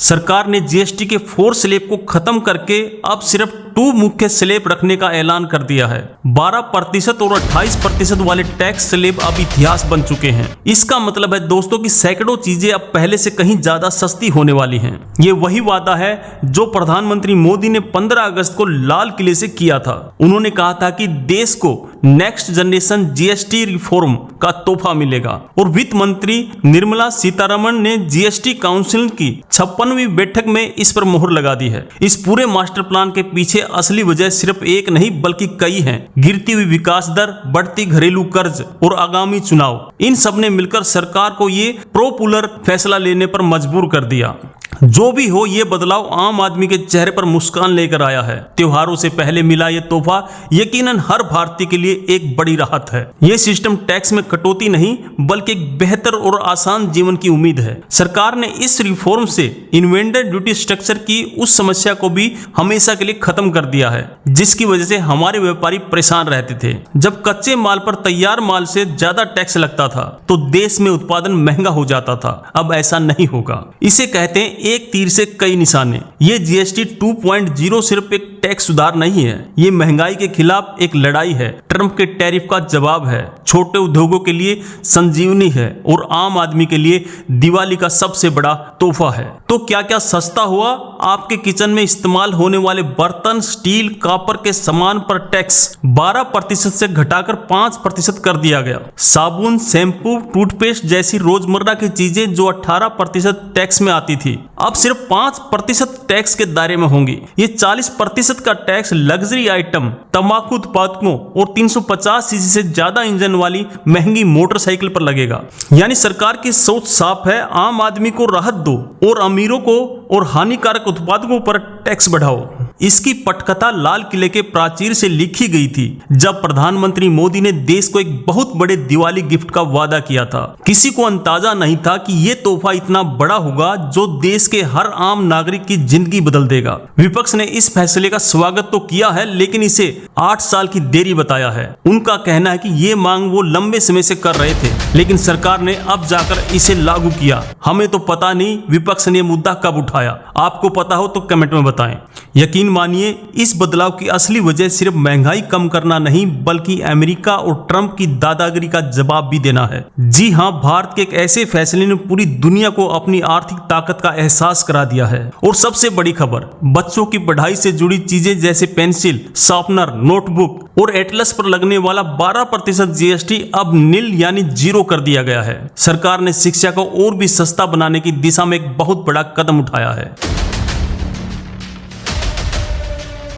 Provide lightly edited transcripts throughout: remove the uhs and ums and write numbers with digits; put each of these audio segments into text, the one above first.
सरकार ने जीएसटी के 4 स्लैब को खत्म करके अब सिर्फ 2 मुख्य स्लैब रखने का ऐलान कर दिया है। 12% और 28% वाले टैक्स स्लैब अब इतिहास बन चुके हैं। इसका मतलब है दोस्तों कि सैकड़ों चीजें अब पहले से कहीं ज्यादा सस्ती होने वाली हैं। ये वही वादा है जो प्रधानमंत्री मोदी ने 15 अगस्त को लाल किले से किया था। उन्होंने कहा था कि देश को नेक्स्ट जनरेशन जीएसटी रिफॉर्म का तोहफा मिलेगा और वित्त मंत्री निर्मला सीतारमण ने जीएसटी काउंसिल की 56वीं बैठक में इस पर मोहर लगा दी है। इस पूरे मास्टर प्लान के पीछे असली वजह सिर्फ एक नहीं बल्कि कई हैं। गिरती हुई विकास दर, बढ़ती घरेलू कर्ज और आगामी चुनाव, इन सब ने मिलकर सरकार को ये पॉपुलर फैसला लेने पर मजबूर कर दिया। जो भी हो, ये बदलाव आम आदमी के चेहरे पर मुस्कान लेकर आया है। त्योहारों से पहले मिला ये तोहफा यकीनन हर भारतीय के लिए एक बड़ी राहत है। ये सिस्टम टैक्स में कटौती नहीं बल्कि एक बेहतर और आसान जीवन की उम्मीद है। सरकार ने इस रिफॉर्म से इन्वेंटर ड्यूटी स्ट्रक्चर की उस समस्या को भी हमेशा के लिए खत्म कर दिया है, जिसकी वजह से हमारे व्यापारी परेशान रहते थे। जब कच्चे माल पर तैयार माल से ज्यादा टैक्स लगता था तो देश में उत्पादन महंगा हो जाता था। अब ऐसा नहीं होगा। इसे कहते हैं एक तीर से कई निशाने। ये जीएसटी 2.0 सिर्फ एक टैक्स सुधार नहीं है, ये महंगाई के खिलाफ एक लड़ाई है, ट्रंप के टैरिफ का जवाब है, छोटे उद्योगों के लिए संजीवनी है और आम आदमी के लिए दिवाली का सबसे बड़ा तोहफा है। तो क्या क्या सस्ता हुआ? आपके किचन में इस्तेमाल होने वाले बर्तन, स्टील, कॉपर के सामान पर टैक्स 12% से घटाकर 5% कर दिया गया। साबुन, शैम्पू, टूथपेस्ट जैसी रोजमर्रा की चीजें जो 18% टैक्स में आती थी अब सिर्फ 5% टैक्स के दायरे में होंगी। ये 40% का टैक्स लग्जरी आइटम, तंबाकू उत्पादकों और 350 सीसी से ज्यादा इंजन वाली महंगी मोटरसाइकिल पर लगेगा। यानी सरकार की सोच साफ है, आम आदमी को राहत दो और अमीरों को और हानिकारक उत्पादकों पर टैक्स बढ़ाओ। इसकी पटकथा लाल किले के प्राचीर से लिखी गई थी जब प्रधानमंत्री मोदी ने देश को एक बहुत बड़े दिवाली गिफ्ट का वादा किया था। किसी को अंदाजा नहीं था कि ये तोहफा इतना बड़ा होगा जो देश के हर आम नागरिक की जिंदगी बदल देगा। विपक्ष ने इस फैसले का स्वागत तो किया है लेकिन इसे 8 साल की देरी बताया है। उनका कहना है कि ये मांग वो लंबे समय से कर रहे थे लेकिन सरकार ने अब जाकर इसे लागू किया। हमें तो पता नहीं विपक्ष ने मुद्दा कब उठाया। आपको पता हो तो कमेंट में बताएं। यकीन मानिए इस बदलाव की असली वजह सिर्फ महंगाई कम करना नहीं बल्कि अमेरिका और ट्रंप की दादागिरी का जवाब भी देना है। जी हां, भारत के एक ऐसे फैसले ने पूरी दुनिया को अपनी आर्थिक ताकत का एहसास करा दिया है। और सबसे बड़ी खबर, बच्चों की पढ़ाई से जुड़ी चीजें जैसे पेंसिल, शार्पनर, नोटबुक और एटलस पर लगने वाला 12% जीएसटी अब नील यानी 0 कर दिया गया है। सरकार ने शिक्षा को और भी सस्ता बनाने की दिशा में एक बहुत बड़ा कदम उठाया है।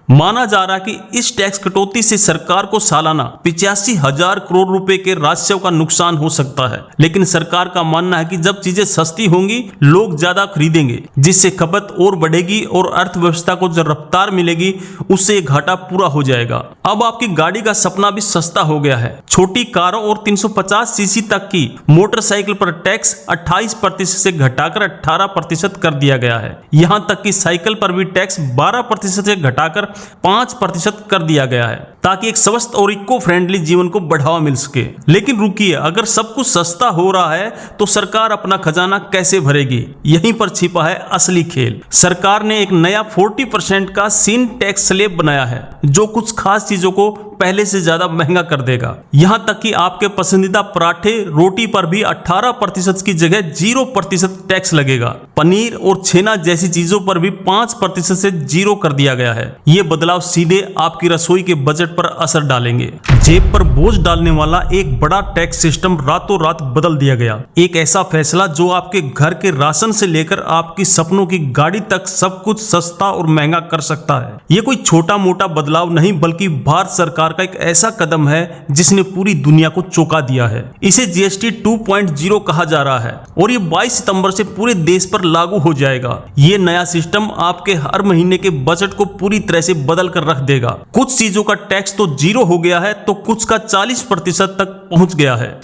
माना जा रहा है कि इस टैक्स कटौती से सरकार को सालाना 85,000 करोड़ रुपए के राजस्व का नुकसान हो सकता है। लेकिन सरकार का मानना है कि जब चीजें सस्ती होंगी लोग ज्यादा खरीदेंगे, जिससे खपत और बढ़ेगी और अर्थव्यवस्था को जो रफ्तार मिलेगी उससे घाटा पूरा हो जाएगा। अब आपकी गाड़ी का सपना भी सस्ता हो गया है। छोटी कारों और 350 सीसी तक की मोटरसाइकिल पर टैक्स 28% से घटाकर 18% कर दिया गया है। यहां तक कि साइकिल पर भी टैक्स 12% से घटाकर 5% कर दिया गया है ताकि एक स्वस्थ और इको फ्रेंडली जीवन को बढ़ावा मिल सके। लेकिन रुकिए, अगर सब कुछ सस्ता हो रहा है तो सरकार अपना खजाना कैसे भरेगी? यहीं पर छिपा है असली खेल। सरकार ने एक नया 40% का सीन टैक्स स्लैब बनाया है जो कुछ खास चीजों को पहले से ज्यादा महंगा कर देगा। यहां तक कि आपके पसंदीदा पराठे, रोटी पर भी 18% की जगह 0% टैक्स लगेगा। पनीर और छेना जैसी चीजों पर भी 5% से 0 कर दिया गया है। ये बदलाव सीधे आपकी रसोई के बजट पर असर डालेंगे। जेब पर बोझ डालने वाला एक बड़ा टैक्स सिस्टम रातों रात बदल दिया गया। एक ऐसा फैसला जो आपके घर के राशन से लेकर आपकी सपनों की गाड़ी तक सब कुछ सस्ता और महंगा कर सकता है। ये कोई छोटा मोटा बदलाव नहीं बल्कि भारत सरकार का एक ऐसा कदम है जिसने पूरी दुनिया को चौंका दिया है। इसे जीएसटी 2.0 कहा जा रहा है और ये 22 सितंबर से पूरे देश पर लागू हो जाएगा। ये नया सिस्टम आपके हर महीने के बजट को पूरी तरह से बदल कर रख देगा। कुछ चीजों का टैक्स तो 0 हो गया है तो कुछ का 40% तक पहुंच गया है।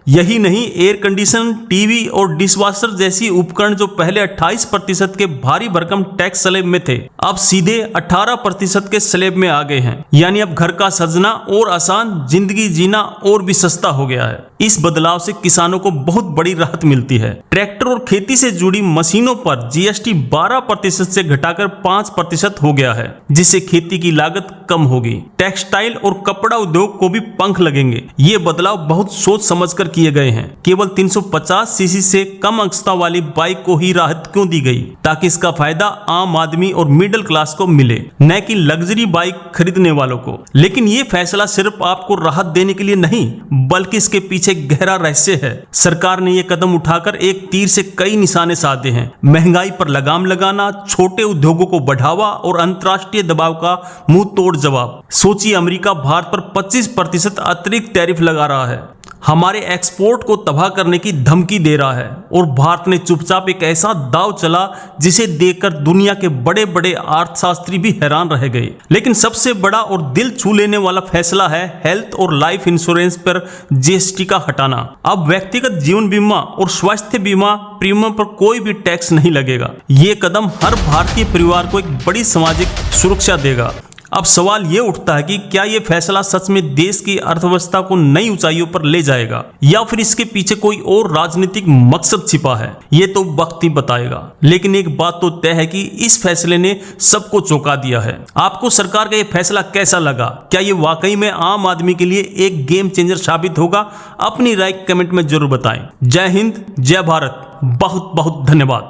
यही नहीं, एयर कंडीशन, टीवी और डिशवॉशर जैसी उपकरण जो पहले 28% के भारी भरकम टैक्स स्लैब में थे, अब सीधे 18% के स्लैब में आ गए हैं। यानी अब घर का सजना और आसान, जिंदगी जीना और भी सस्ता हो गया है। इस बदलाव से किसानों को बहुत बड़ी राहत मिलती है। ट्रैक्टर और खेती से जुड़ी मशीनों पर जीएसटी 12% से घटाकर 5% हो गया है, जिससे खेती की लागत कम होगी। टेक्सटाइल और कपड़ा उद्योग को भी पंख लगेंगे। ये बदलाव बहुत सोच समझकर किए गए हैं। केवल 350 सीसी से कम क्षमता वाली बाइक को ही राहत क्यों दी गई, ताकि इसका फायदा आम आदमी और मिडिल क्लास को मिले, न कि लग्जरी बाइक खरीदने वालों को। लेकिन ये फैसला सिर्फ आपको राहत देने के लिए नहीं, बल्कि इसके पीछे गहरा रहस्य है। सरकार ने ये कदम उठाकर एक तीर से कई निशाने साधे हैं। महंगाई पर लगाम लगाना, छोटे उद्योगों को बढ़ावा और अंतर्राष्ट्रीय दबाव का मुंह तोड़ जवाब। सोचिए, अमेरिका भारत पर 25% अतिरिक्त टैरिफ लगा रहा है, हमारे एक्सपोर्ट को तबाह करने की धमकी दे रहा है, और भारत ने चुपचाप एक ऐसा दांव चला जिसे देखकर दुनिया के बड़े बड़े अर्थशास्त्री भी हैरान रह गए। लेकिन सबसे बड़ा और दिल छू लेने वाला फैसला है हेल्थ और लाइफ इंश्योरेंस पर जीएसटी का हटाना। अब व्यक्तिगत जीवन बीमा और स्वास्थ्य बीमा प्रीमियम पर कोई भी टैक्स नहीं लगेगा। ये कदम हर भारतीय परिवार को एक बड़ी सामाजिक सुरक्षा देगा। अब सवाल ये उठता है कि क्या ये फैसला सच में देश की अर्थव्यवस्था को नई ऊंचाइयों पर ले जाएगा, या फिर इसके पीछे कोई और राजनीतिक मकसद छिपा है। ये तो वक्त ही बताएगा। लेकिन एक बात तो तय है कि इस फैसले ने सबको चौंका दिया है। आपको सरकार का ये फैसला कैसा लगा? क्या ये वाकई में आम आदमी के लिए एक गेम चेंजर साबित होगा? अपनी राय कमेंट में जरूर बताएं। जय हिंद, जय भारत, बहुत बहुत धन्यवाद।